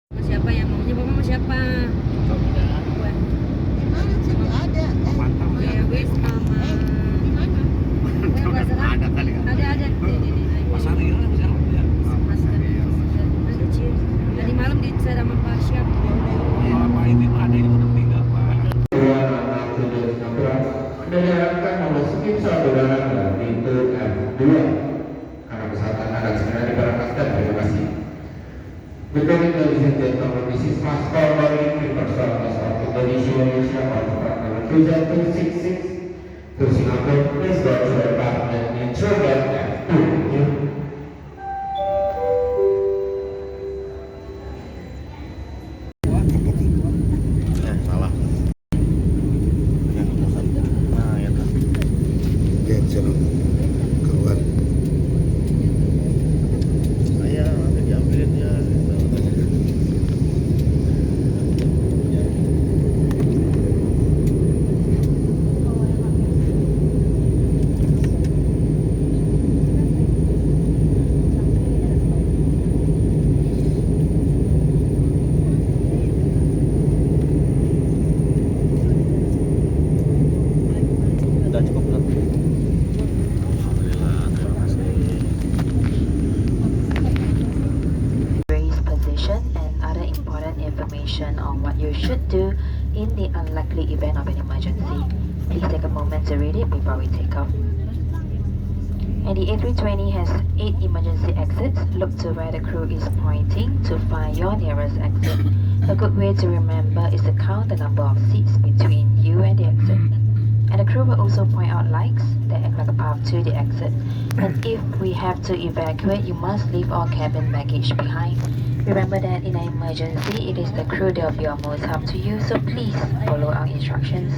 Sama siapa yang maunya bapak sama siapa? Buat Gimana sih? Nggak ada. Mantap ya. ya wis sama. Di mana? Oh, nggak salah. Ada kali kan? Ada. Ini. Pasar Ria kan bisa ya. Mas kecil. Tadi malam di sama Pak Syam. Apa ini Pak ada yang sudah meninggal Pak? Mendengarkan nomor skip saudara pintu F2 karena kesehatan anak segera diberangkatkan. Terima kasih. Good morning, ladies and gentlemen. This is Mas Korban Universal Bus of Indonesia on track number 266 to Singapore. Please go to the department in Surabaya F2. Thank you. Salah. Nah, ya tuh. Oke, sana keluar. Saya nanti diambilin ya. Udah cukup belum? Alhamdulillah, terima kasih. Raise position and other important information on what you should do in the unlikely event of an emergency. Please take a moment to read it before we take off. And the A320 has 8 emergency exits. Look to where the crew is pointing to find your nearest exit. A good way to remember is to count the number of seats between you and the exit. And the crew will also point out lights that act like a path to the exit. And if we have to evacuate, you must leave all cabin baggage behind. Remember that in an emergency, it is the crew that will be of most help to you, so please follow our instructions.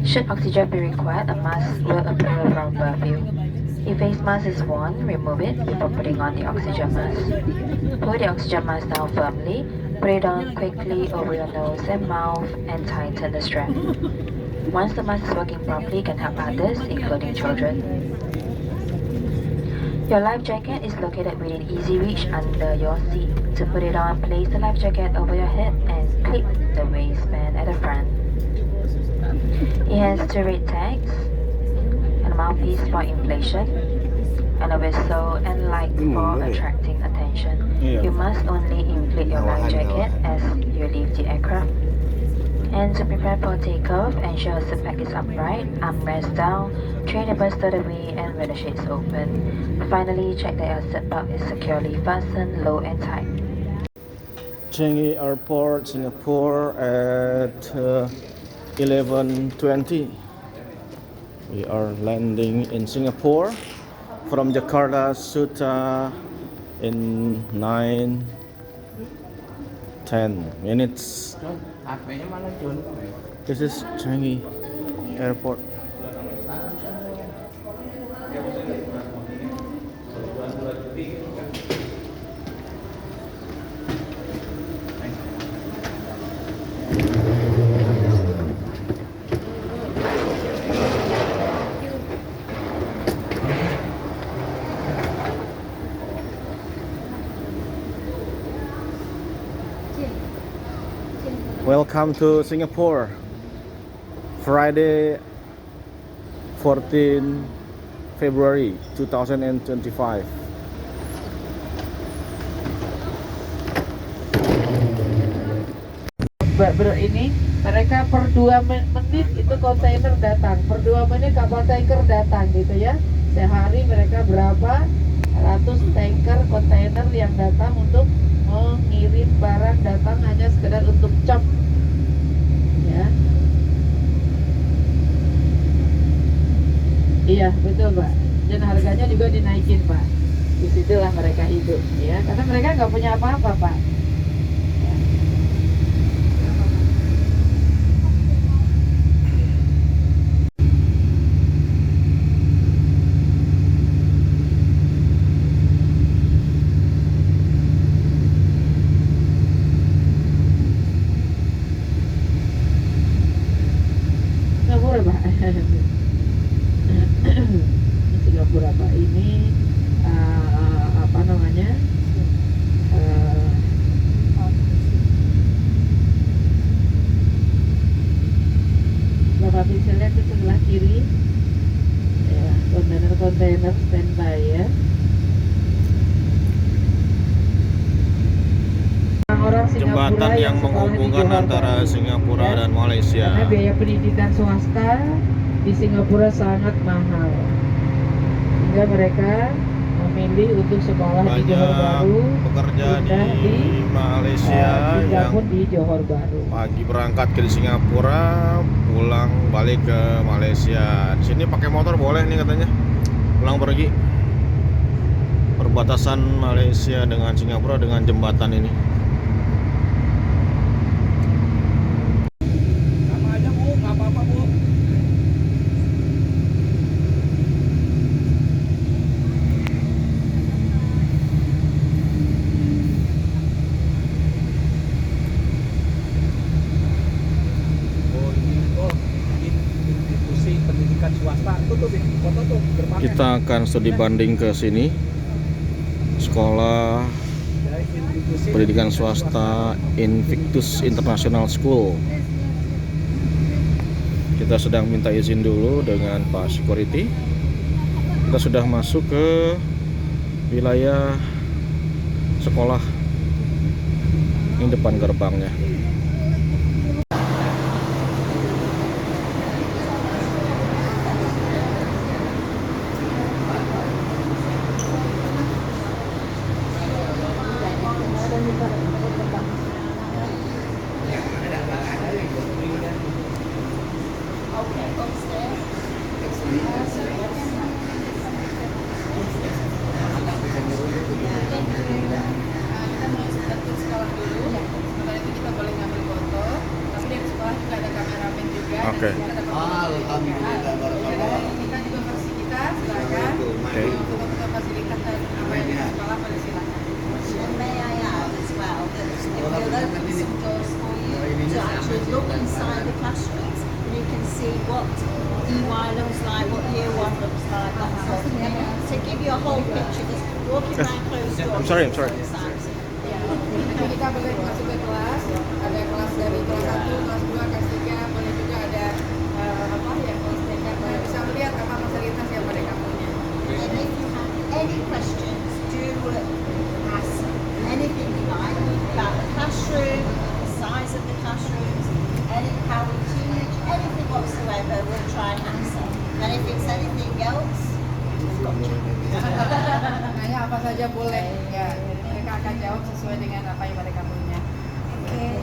Should oxygen be required, a mask will appear from above you. If face mask is worn, remove it before putting on the oxygen mask. Pull the oxygen mask down firmly, put it on quickly over your nose and mouth, and tighten the strap. Once the mask is working properly, you can help others, including children. Your life jacket is located within easy reach under your seat. To put it on, place the life jacket over your head and clip the waistband at the front. It has 2 red tags, and a mouthpiece for inflation, and a whistle and light for attracting attention. You must only inflate your life jacket as you leave the aircraft. And to prepare for takeoff, ensure the seat is upright, armrest down, tray tables stowed away, and window shades open. Finally, check that your seatbelt is securely fastened, low and tight. Changi Airport, Singapore at 11:20. We are landing in Singapore from Jakarta, Suta in 9-10 minutes. This is Changi Airport. Welcome to Singapore. Friday, 14 February 2025. Ini mereka per 2 menit itu kontainer datang, per 2 menit kapal tanker datang gitu ya. Sehari mereka berapa ratus tanker kontainer yang datang untuk mengirim barang, datang hanya sekedar untuk cap ya. Iya betul Pak, dan harganya juga dinaikin Pak. Disitulah mereka hidup ya, karena mereka nggak punya apa-apa Pak. Singapura Pak. Singapura Pak, ini apa namanya Singapura jembatan yang sekolah di menghubungkan Johor antara Baru. Singapura Ya. dan Malaysia. Karena biaya pendidikan swasta di Singapura sangat mahal, sehingga mereka memilih untuk sekolah di Johor Banyak Baru, pekerja di pindah Malaysia tinggal yang pun di Johor Baru. pagi berangkat ke Singapura, pulang balik ke Malaysia. Di sini pakai motor boleh nih katanya. Pulang pergi. Perbatasan Malaysia dengan Singapura dengan jembatan ini. Sama aja Bu, nggak apa-apa Bu. Institusi pendidikan swasta tuh foto tuh berpakai. Kita akan studi banding ke sini. Sekolah pendidikan swasta Invictus International School. Kita sedang minta izin dulu dengan Pak Security. Kita sudah masuk ke wilayah sekolah. Ini depan gerbangnya. Oke. Alhamdulillah, barakallah. Kita juga versi kita, silakan. Oke. Untuk fasilitas dan apa yang di sekolah pada silakan. And may I add as well that it will open some doors for you to actually look inside the classrooms and you can see what EY looks like, what Year 1 looks like, that sort of thing. To give you a whole picture, just walking around closed doors. I'm sorry. Nanti kita boleh masuk ke kelas, ada kelas dari kelas 1, kelas 2, kelas 3, boleh juga ada apa ya kelas TK, boleh bisa melihat apa fasilitas yang mereka punya. And if you have any questions, do ask anything you like about the classroom, the size of the classrooms, how we teach, anything whatsoever, we'll try and answer. And if it's anything else, we've got you. Nanya apa saja boleh, ya mereka akan jawab sesuai dengan apa yang mereka punya. Oke.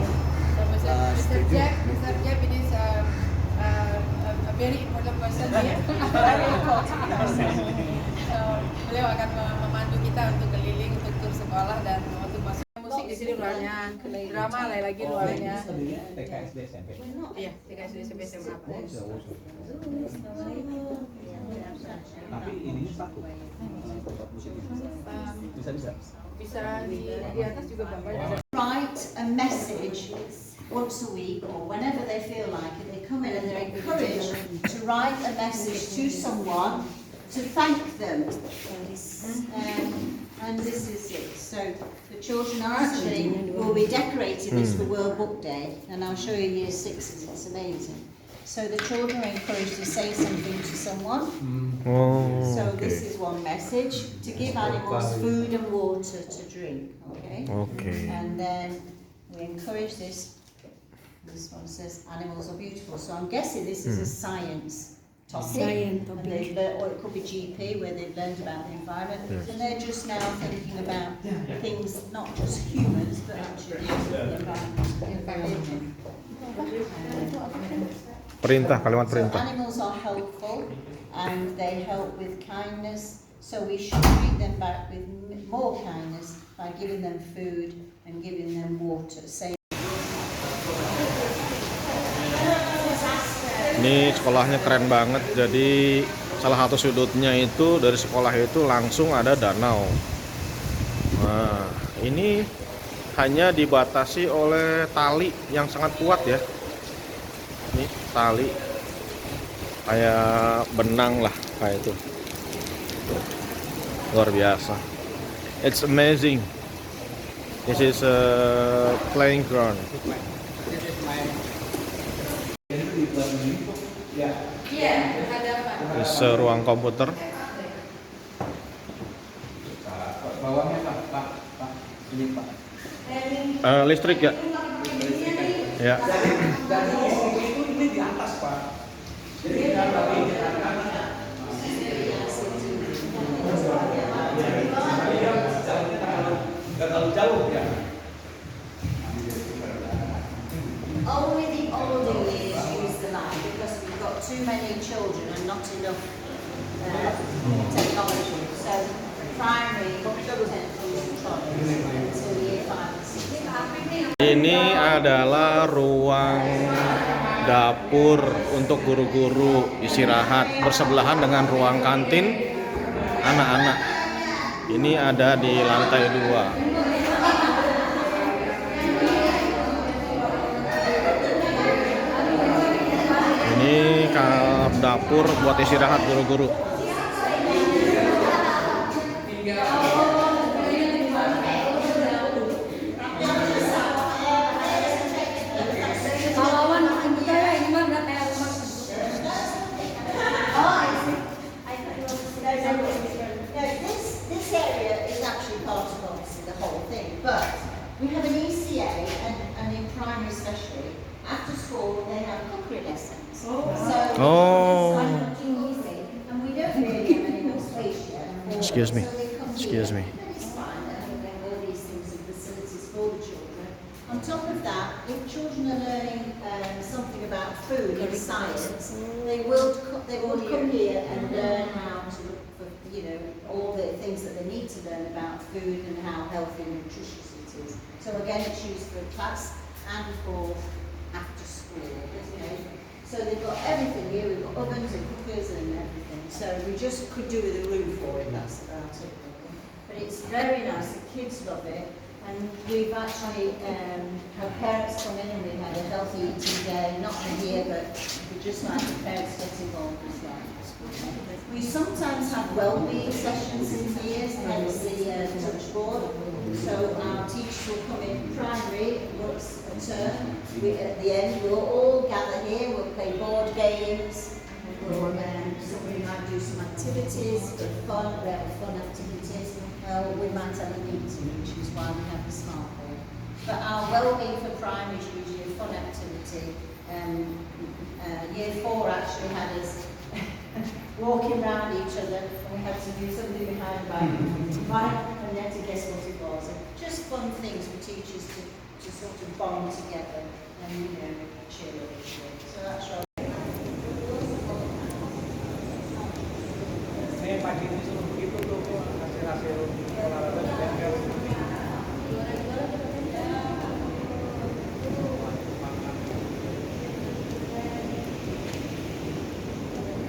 So, Mr. Jack, it is a very important person here. Very important person. So, beliau akan memandu kita untuk keliling, untuk tur sekolah dan untuk masuk musik di sini ruangnya, drama lagi ruangnya. TKSD SMP. Iya, TKSD SMP SMA. Tapi ininya satu. Bisa di atas juga Bapak. Write a message once a week or whenever they feel like it. They come in and they're encouraged to write a message to someone to thank them. And this is it. So the children are actually will be decorating this for World Book Day, and I'll show you Year 6s. It's amazing. So the children are encouraged to say something to someone. Oh, So this is one message: to give animals food and water to drink. Okay. Okay. And then we encourage this. This one says animals are beautiful. So I'm guessing this is a science topic. And or it could be GP where they've learned about the environment. And they're just now thinking about things, not just humans, but actually the environment. Perintah, kalimat So perintah. animals are helpful and they help with kindness. So we should treat them back with more kindness by giving them food and giving them water. Say Ini sekolahnya keren banget. Jadi salah satu sudutnya itu dari sekolah itu langsung ada danau. Nah, ini hanya dibatasi oleh tali yang sangat kuat ya. Ini tali kayak benang lah kayak itu. Luar biasa. It's amazing. This is a playing ground. Ini ruang komputer. Bawahnya Pak. Ini Pak. Listrik ya? Ya. Dan ini di atas Pak. Jadi kita lagi nggak terlalu jauh ya. Only the older years use the light because we've got too many children and not enough technology. So primary tend to use the trolleys until year 5 and 6. Ini adalah ruang dapur untuk guru-guru istirahat bersebelahan dengan ruang kantin anak-anak. Ini ada di lantai 2. Ini dapur buat istirahat guru-guru. This area is actually part of obviously the whole thing, but we have an ECA and in primary especially, after school they have cookery lessons. So Oh. and we don't really have any more space yet. Excuse me. So they come Excuse here, me. and it's fine, and all these things are facilities for the children. On top of that, if children are learning something about food and science, they will come here and learn how to look for, all the things that they need to learn about food and how healthy and nutritious it is. So again, it's used for class and for after school. So they've got everything here. We've got ovens and cookers and everything. So we just could do with a room for it. That's about it. But it's very nice. The kids love it. And we've actually had parents come in and we had a healthy eating day, not in here, but we just like the parents get involved as well. We sometimes have well-being sessions in here, hence the touch board. So our teachers will come in primary once a term. At the end, we'll all gather here, we'll play board games, somebody might do some activities for fun, we have fun activities. We might have a meeting, which is why we have the smart board. But our well-being for primary is usually a fun activity. Year 4 actually had us walking around each other, and we had to do something behind the back, and they had to guess what it was. Just fun things for teachers to sort of bond together and cheer up each other. So that's right. Saya pagi ini suruh begitu tuh hasil-hasil olahraga.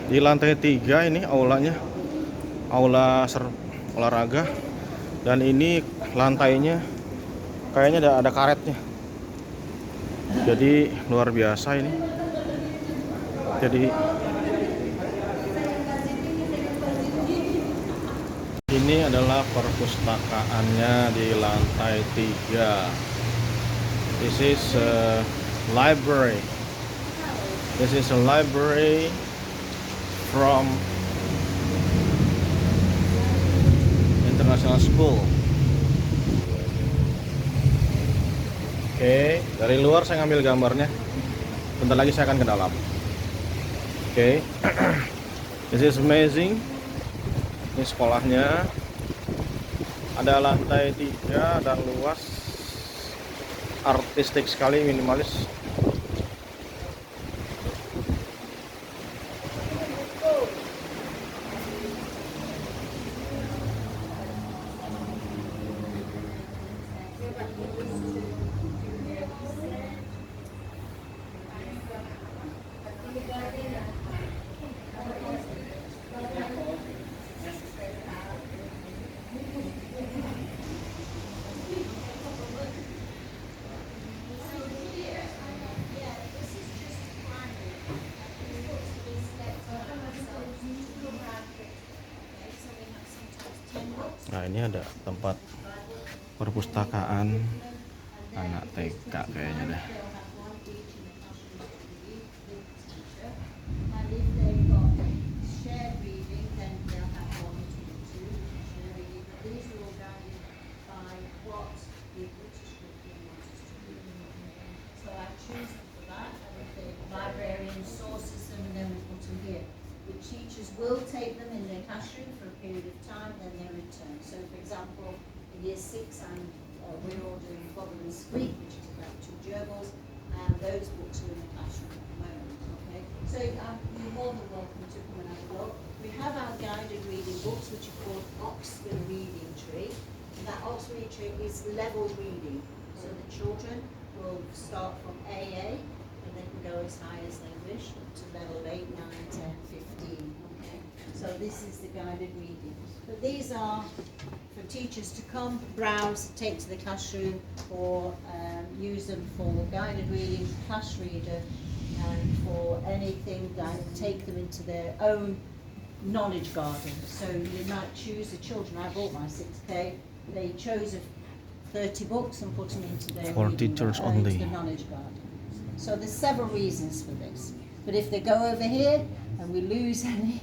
Di lantai 3 ini aulanya, aula olahraga, dan ini lantainya kayaknya ada karetnya. Jadi luar biasa ini. Jadi ini adalah perpustakaannya di lantai 3. This is a library. This is a library from International School. Oke, dari luar saya ngambil gambarnya. Bentar lagi saya akan ke dalam. Oke. This is amazing. Ini sekolahnya. Ada lantai 3 dan luas. Artistik sekali, minimalis. Nah, ini ada tempat perpustakaan anak TK kayaknya dah. choose them for that, and if the librarian sources them, and then we put them here. The teachers will take them in their classroom for a period of time, then they return. So, for example, in year 6, we're all doing Bubble and Squeak, which is about 2 gerbils, and those books are in the classroom at the moment. Okay, so you're more than welcome to come and have a look. We have our guided reading books, which are called Oxford Reading Tree. And that Oxford Reading Tree is level reading, so the children will start from AA, and they can go as high as they wish, up to level 8, 9, 10, 15. Okay, so this is the guided reading. But these are for teachers to come, browse, take to the classroom, or use them for guided reading, class reader, and for anything that take them into their own knowledge garden. So you might choose, the children, I bought my 6K, they chose 30 books and put them into their For reading teachers into only. the knowledge garden. So there's several reasons for this. But if they go over here and we lose any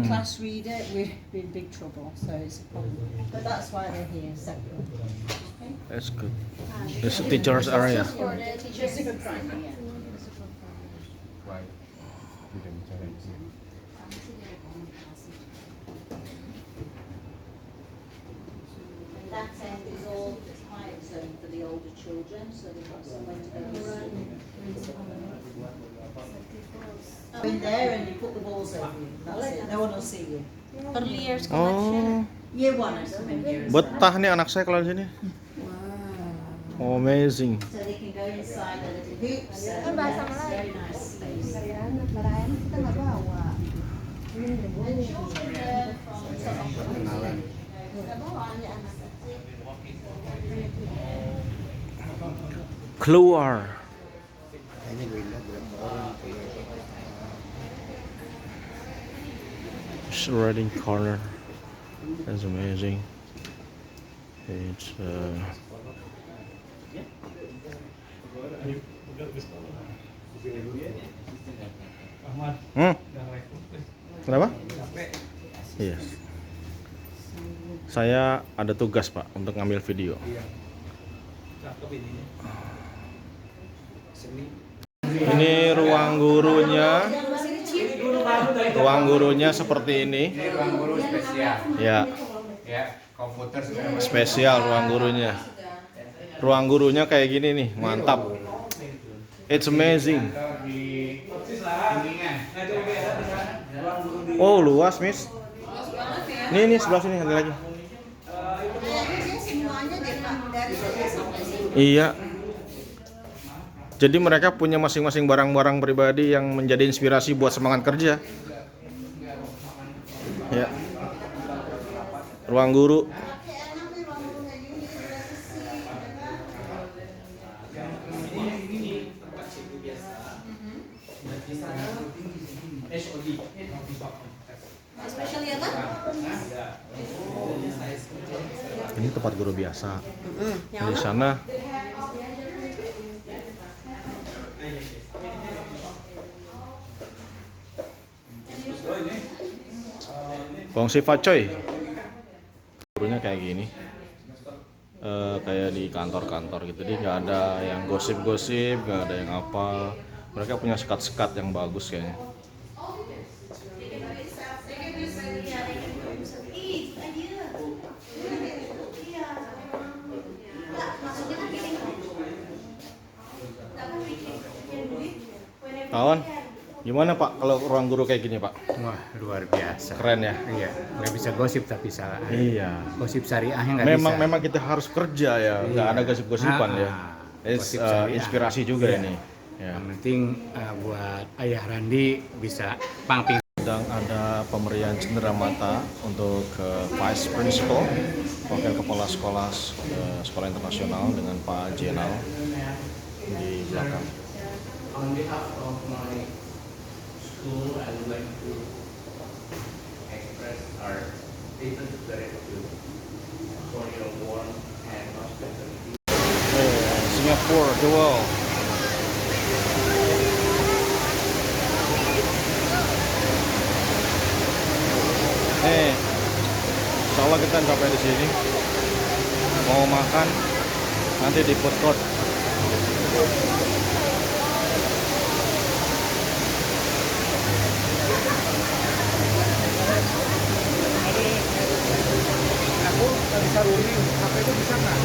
class reader, we're in big trouble. So it's a problem. But that's why they're here separate. Okay? That's good. It's a teacher's area. For the teachers to primary. Yeah. That end is all the quiet zone for the older children, so they've got somewhere to go to school. Go in there and you put the balls over you. That's it. No one will see you. Early years Oh, Year oneers come in here. betah nih anak saya kalau di sini. Oh, amazing. So they can go inside the little hoops. Kan bahasa It's Melayu. very nice space. Lebaran kita nggak bawa. And children learn from Keluar. It's reading corner. That's amazing. It's Kenapa? Iya. Saya ada tugas, Pak, untuk ngambil video. Ini ruang gurunya. Ruang gurunya seperti ini. Ini ruang guru spesial. Ya, Ya, komputer spesial ruang gurunya. Ruang gurunya kayak gini nih, mantap. It's amazing. di Kuningan. Oh, luas, Miss. Nih sebelah sini ada lagi. Iya. Jadi mereka punya masing-masing barang-barang pribadi yang menjadi inspirasi buat semangat kerja. Ya. Ruang guru. Ini tempat guru biasa. Di sana Kongsi Facoy. Gurunya kayak gini. Kayak di kantor-kantor gitu. Jadi nggak ada yang gosip-gosip, nggak ada yang apa. Mereka punya sekat-sekat yang bagus kayaknya. Kawan, gimana Pak kalau ruang guru kayak gini Pak? Wah, luar biasa. Keren ya? Iya, nggak bisa gosip tapi salah. Iya. Gosip syariahnya nggak bisa. Memang kita harus kerja ya, nggak ada gosip-gosipan ya. It's, Gosip syariah. inspirasi juga Iya. ini. Ya. Yang penting buat Ayah Randi bisa pangping. Sedang ada pemberian cenderamata untuk Vice Principal, Wakil Kepala Sekolah Sekolah Internasional dengan Pak Jenal di belakang. On behalf of my school, I would like to express our deepest gratitude for your warm and hospitality. Singapore, the world. Insya Allah kita sampai di sini. Mau makan nanti di food court. Uri, apa itu bisa nggak?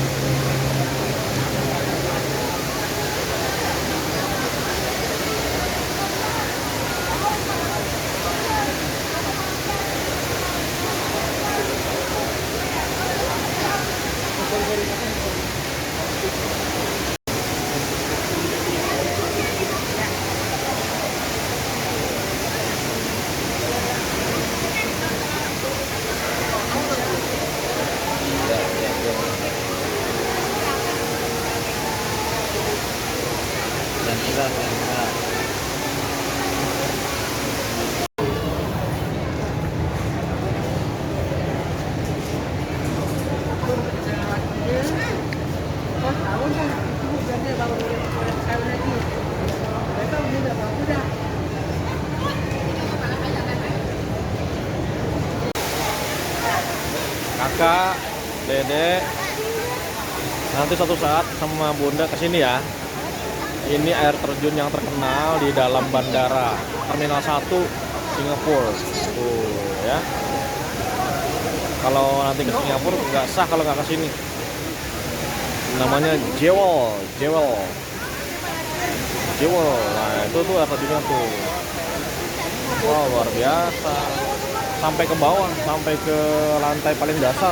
Kakak, Dede, nanti suatu saat sama Bunda kesini ya. Ini air terjun yang terkenal di dalam bandara Terminal 1 Singapura. Tuh ya. Kalau nanti ke Singapura nggak sah kalau nggak kesini. Namanya Jewel. Nah itu tuh air terjunnya tuh. Wow, luar biasa. Sampai ke bawah, sampai ke lantai paling dasar.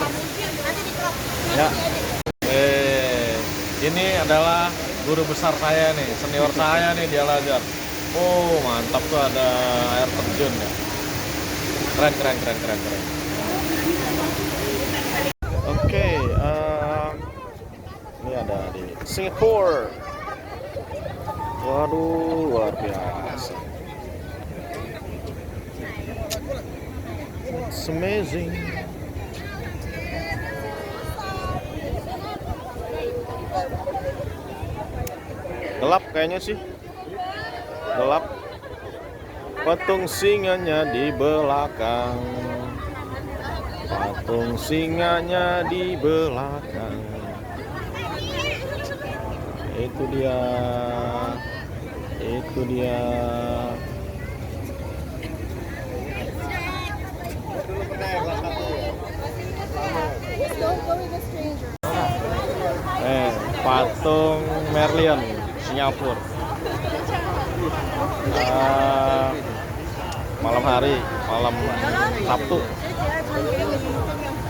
Ya. Ini adalah guru besar saya nih, senior saya nih di Al-Azhar. Oh, mantap tuh ada air terjun ya. Keren. Oke, ini ada di Singapura. Waduh, luar biasa. It's amazing. Gelap kayaknya sih. Gelap. Patung singanya di belakang. Patung singanya di belakang. Itu dia. Patung Merlion Singapura. Malam hari, malam Sabtu.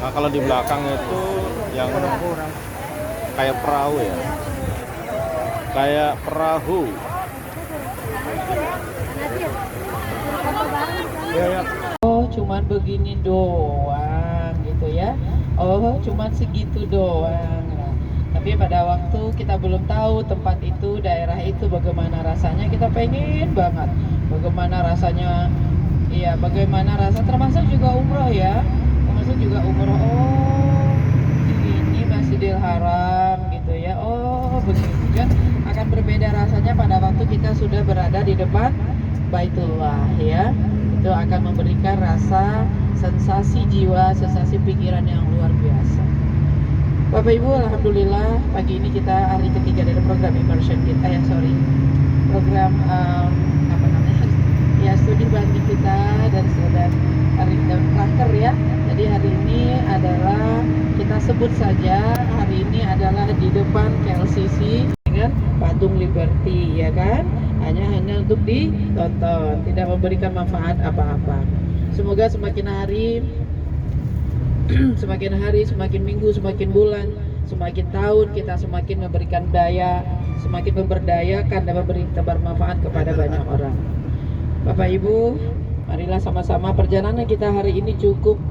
Nah, kalau di belakang itu yang kayak perahu ya. Kayak perahu. Oh, cuman begini doang gitu ya. Oh, cuman segitu doang. Nah, tapi pada waktu kita belum tahu tempat itu, daerah itu bagaimana rasanya, kita pengen banget bagaimana rasanya. Iya, bagaimana rasa, termasuk juga umroh ya. Termasuk juga umroh. Oh, ini Masjidil Haram gitu ya. Oh, begitu kan akan berbeda rasanya pada waktu kita sudah berada di depan Baitullah ya. Itu akan memberikan rasa sensasi jiwa, sensasi pikiran yang luar biasa. Bapak Ibu, alhamdulillah pagi ini kita hari ketiga dari program immersion kita program apa namanya ya, studi banding kita dan hari terakhir ya. Jadi hari ini adalah kita sebut saja hari ini adalah di depan KLCC dengan patung Liberty ya kan, hanya untuk ditonton, tidak memberikan manfaat apa-apa. Semoga semakin hari semakin minggu, semakin bulan, semakin tahun kita semakin memberikan daya, semakin memberdayakan dan bermanfaat kepada banyak orang. Bapak Ibu, marilah sama-sama perjalanan kita hari ini cukup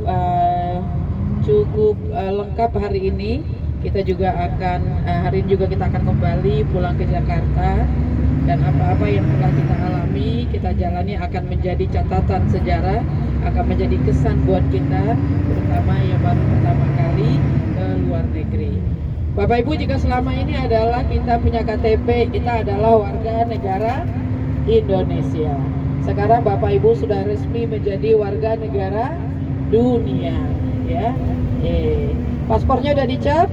lengkap hari ini. Kita juga akan hari ini juga kita akan kembali pulang ke Jakarta, dan apa-apa yang telah kita alami, kita jalani akan menjadi catatan sejarah, akan menjadi kesan buat kita, terutama yang baru pertama kali ke luar negeri. Bapak Ibu, jika selama ini adalah kita punya KTP, kita adalah warga negara Indonesia. Sekarang Bapak Ibu sudah resmi menjadi warga negara dunia, ya. Paspornya udah dicap?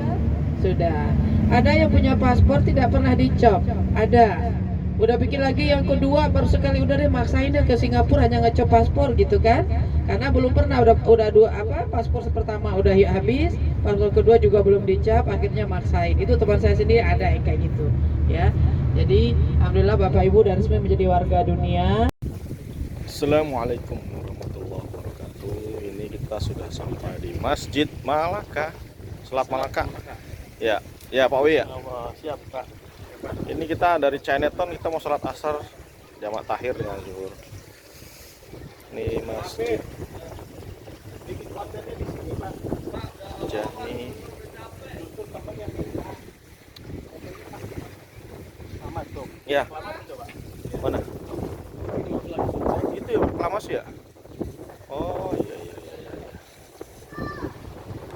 Sudah. Ada yang punya paspor tidak pernah dicap? Ada. Udah bikin lagi yang kedua, baru sekali udah deh maksain deh ke Singapura hanya ngecop paspor gitu kan. karena belum pernah udah dua paspor pertama udah habis, paspor kedua juga belum dicap, akhirnya maksain. Itu teman saya sendiri ada yang kayak gitu ya. Jadi alhamdulillah Bapak Ibu dan resmi menjadi warga dunia. Assalamualaikum warahmatullahi wabarakatuh. Ini kita sudah sampai di Masjid Malaka, Selat Malaka. Ya, ya Pak Wi ya. Siap Kak. Ini kita dari Chinatown, kita mau sholat asar jamak takhir dengan zuhur. Ini masjid Jami. Ya. Mana? Itu ya reklamasi ya? Oh iya.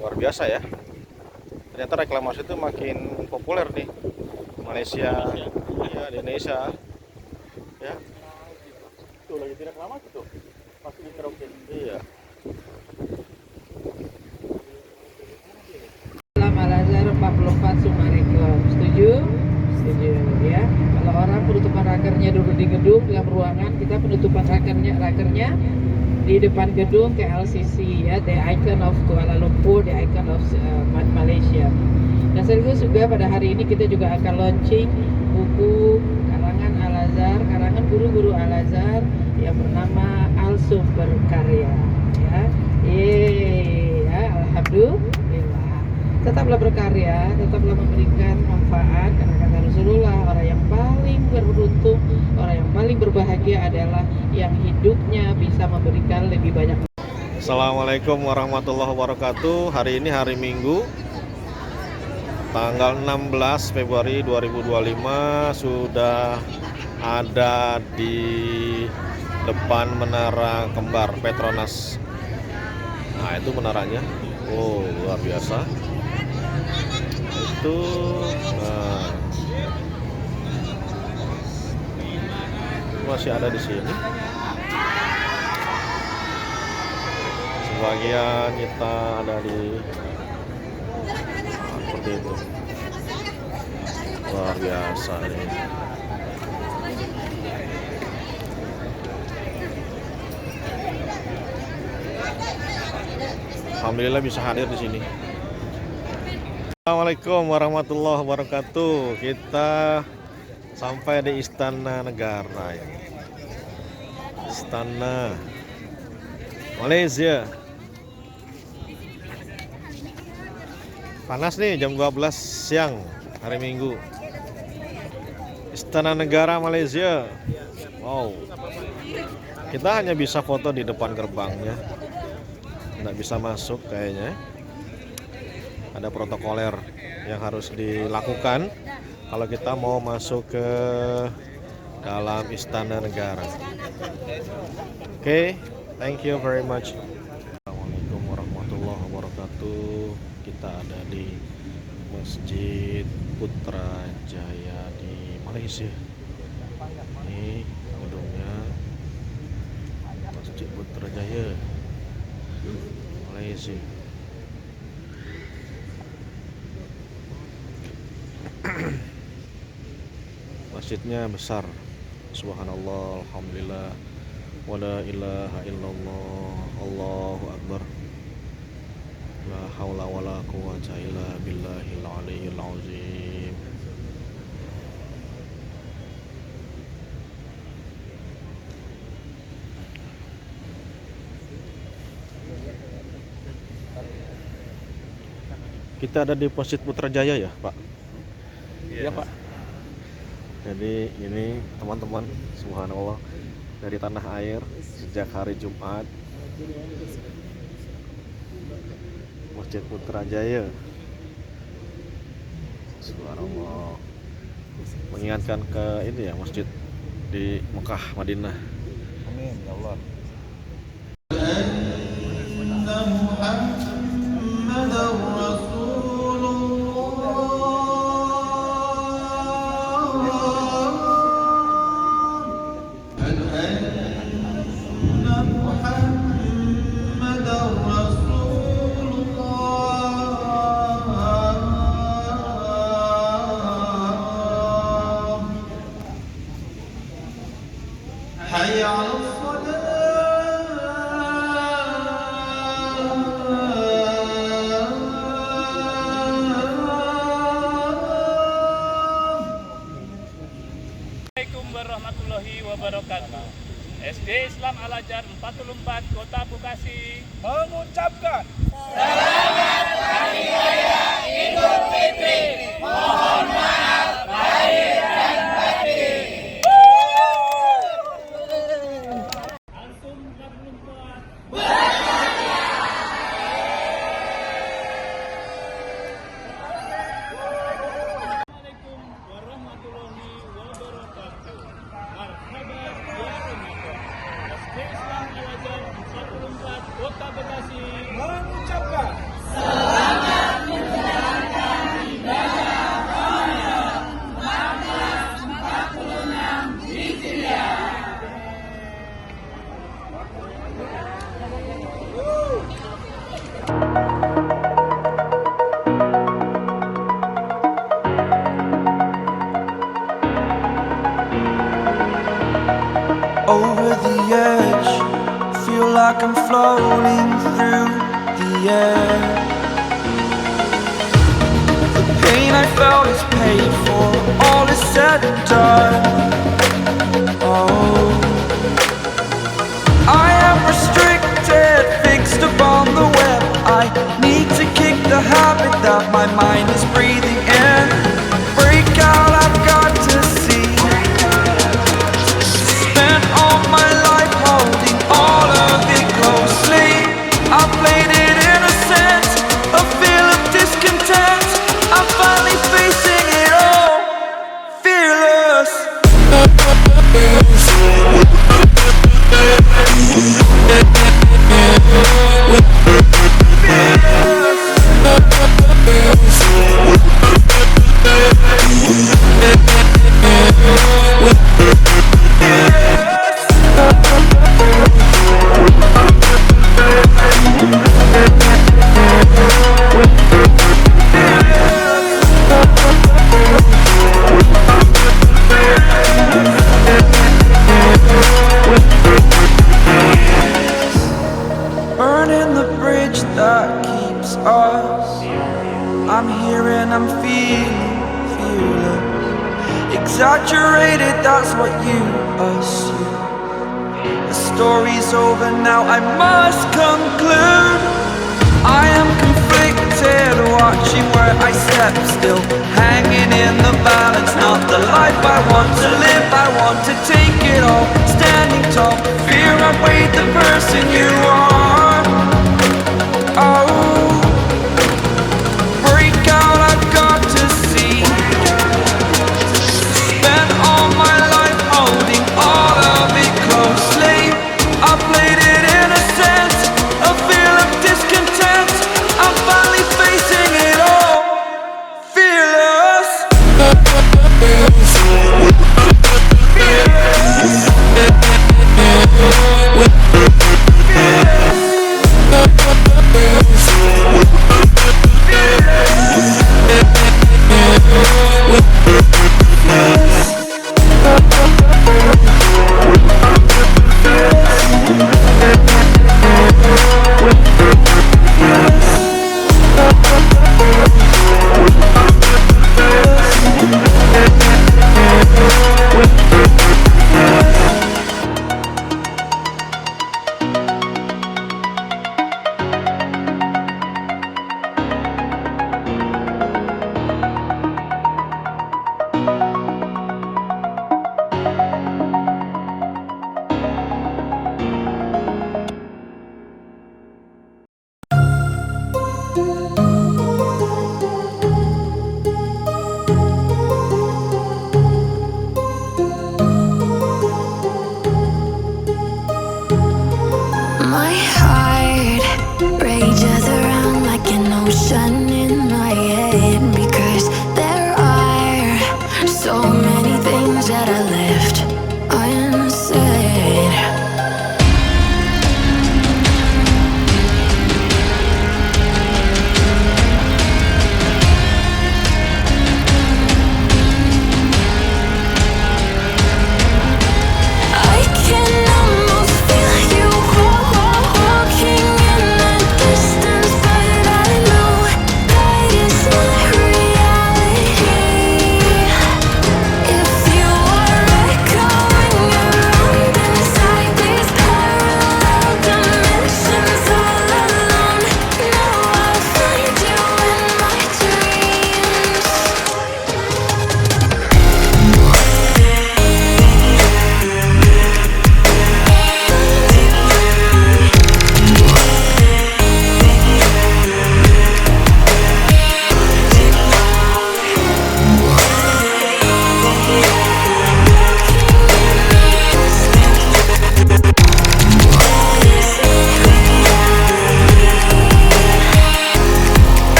Luar biasa ya. Ternyata reklamasi itu makin populer nih. Malaysia, ya di Indonesia. Ya. Tuh lagi tidak reklamasi tuh. Masih diterusin. Iya. Al-Azhar 44 Summarecum. Setuju? Setuju ya. Kalau orang penutupan rakernya duduk di gedung dalam ruangan, kita penutupan rakernya di depan gedung KLCC ya, the icon of Kuala Lumpur, the icon of Malaysia. Dan sekaligus juga pada hari ini kita juga akan launching buku karangan Al-Azhar, karangan guru-guru Al-Azhar yang bernama Al-Sumber Karya ya. Ya, alhamdulillah. Tetaplah berkarya, tetaplah memberikan manfaat, karena kata Rasulullah, orang yang paling beruntung, orang yang paling berbahagia adalah yang hidupnya bisa memberikan lebih banyak. Assalamualaikum warahmatullahi wabarakatuh. Hari ini hari Minggu, tanggal 16 Februari 2025, sudah ada di depan Menara Kembar Petronas. Nah itu menaranya, oh luar biasa. Itu masih ada di sini. Sebagian kita ada di seperti itu. Luar biasa ini. Alhamdulillah bisa hadir di sini. Assalamualaikum warahmatullahi wabarakatuh. Kita sampai di Istana Negara ya. Istana Malaysia. Panas nih jam 12 siang hari Minggu. Istana Negara Malaysia. Wow. Kita hanya bisa foto di depan gerbangnya. Nggak bisa masuk kayaknya. Ada protokoler yang harus dilakukan kalau kita mau masuk ke dalam Istana Negara. Oke, thank you very much. Assalamualaikum warahmatullahi wabarakatuh. Kita ada di Masjid Putrajaya di Malaysia. Ini gedungnya Masjid Putrajaya Malaysia. Masjidnya besar. Subhanallah, alhamdulillah, wala ilaha illallah, Allahu akbar. La haula wala quwwata illa billahil aliyyil azim. Kita ada di Masjid Putrajaya ya, Pak? Iya, Pak. Jadi ini teman-teman, subhanallah, dari tanah air sejak hari Jumat, Masjid Putrajaya, subhanallah, mengingatkan ke ini ya, masjid di Mekah, Madinah. Amin ya Allah. حي على الصلاة warahmatullahi wabarakatuh. SD Islam Al-Azhar 44 Kota Bekasi mengucapkan Selamat Hari Raya Idul Fitri. Mohon maaf lahir dan batin. Langsung bermanfaat. Assalamualaikum warahmatullahi wabarakatuh. Marhaba ya Ramadan. SD Islam Al-Azhar 44 Kota Bekasi mengucapkan selamat menjalankan ibadah Ramadan 1446 Hijriah. Over the edge, feel like I'm floating through the air. The pain I felt is paid for, all is said and done. Oh, I am restricted, fixed upon the web. I need to kick the habit that my mind is breathing in. Break out, I've got to see. Spent all my life holding all of it closely. I played it innocent, a feel of discontent. I'm finally facing it all, fearless. Burning the bridge that keeps us. I'm here and I'm feeling fearless. Exaggerated, that's what you assume. The story's over now, I must conclude. I am conflicted, watching where I step still, hanging in the balance. Not the life I want to live, I want to take it all. Standing tall, fear I weighed the person you are. Oh, break out, I've got to see. Spent all my life holding all of it closely. I played it innocent, a feel of discontent. I'm finally facing it all, fearless. Fearless.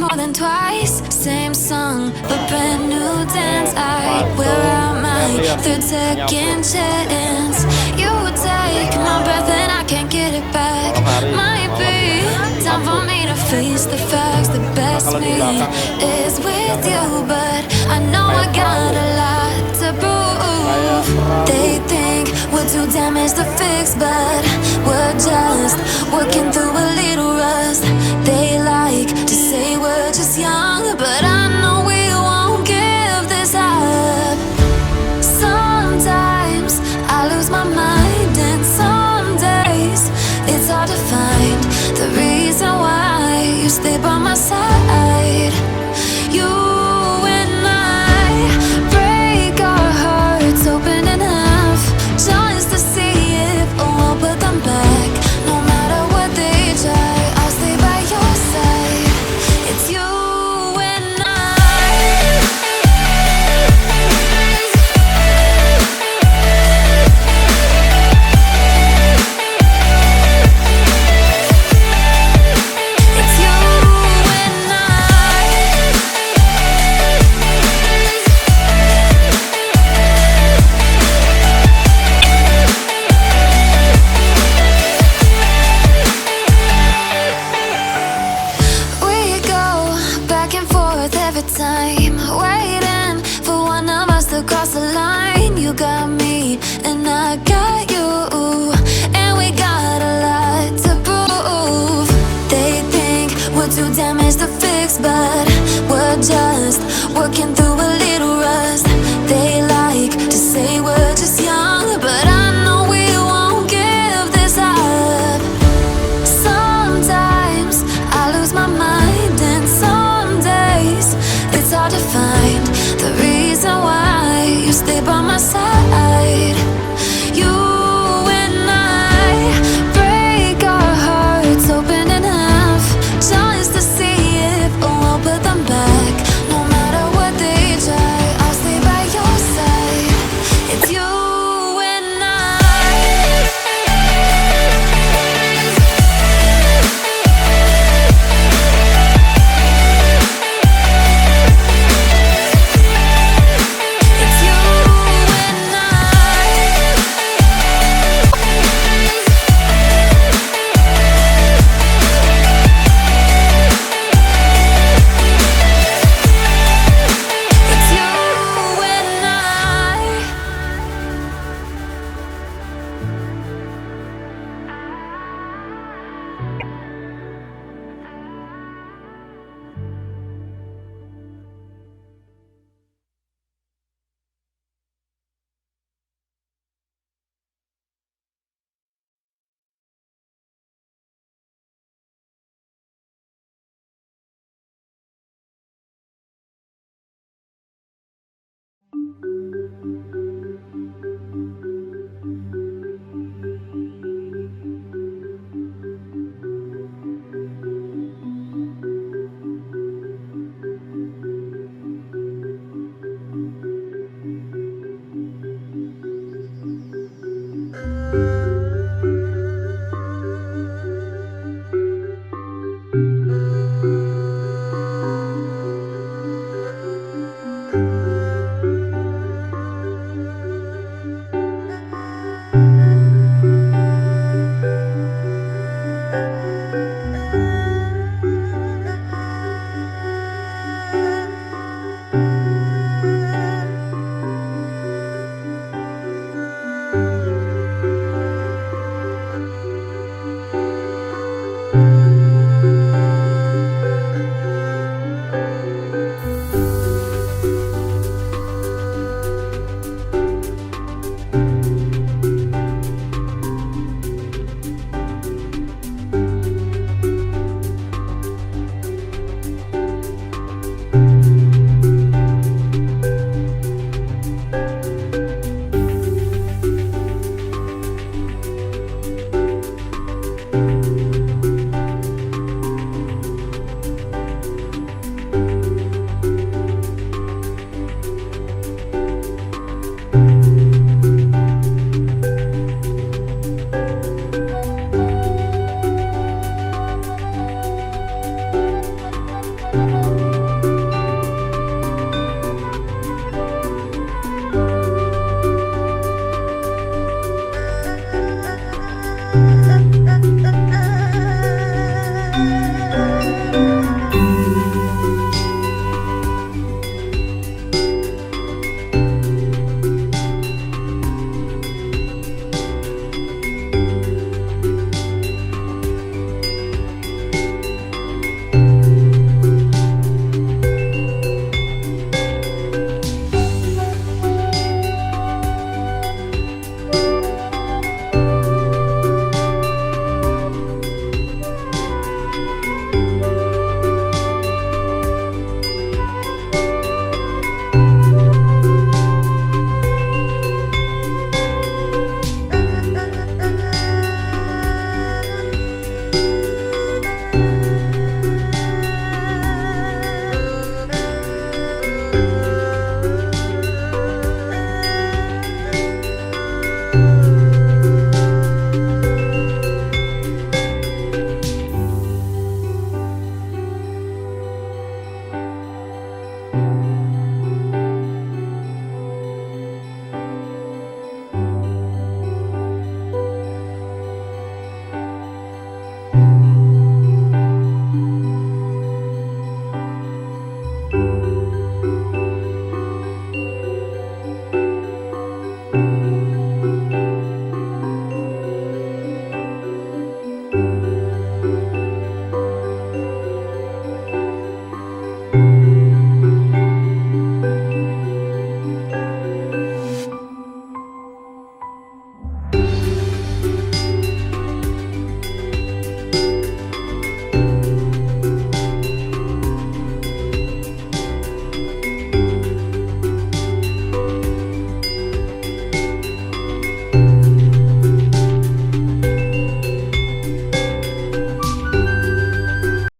more than twice. Same song, but brand new dance. I wear out my third second chance. You take my breath and I can't get it back. Might be time for me to face the facts. The best me is with you, but I know I got a lot to prove. They think we're too damaged to fix, but we're just working through a little rust. They like to say we're just young, but I know we won't give this up. Sometimes I lose my mind, and some days it's hard to find the reason why you stay by my side. You and I break our hearts open enough just to see if we'll put them back. No matter what they try, I'll stay by your side. It's you and I. It's you and I. We go back and forth every time, waiting for one of us to cross the line. You got me and I got you, and we got a lot to prove. They think we're too damaged to fix, but we're just working through a little rust. They like to say we're just young, but I know we won't give this up. Sometimes I lose my mind, and some days it's hard to find the reason why you stay by my side. You and I break our hearts open enough just to see if we'll put them back. No matter what they try, I'll stay by your side. It's you and I. It's you and I. It's you and I.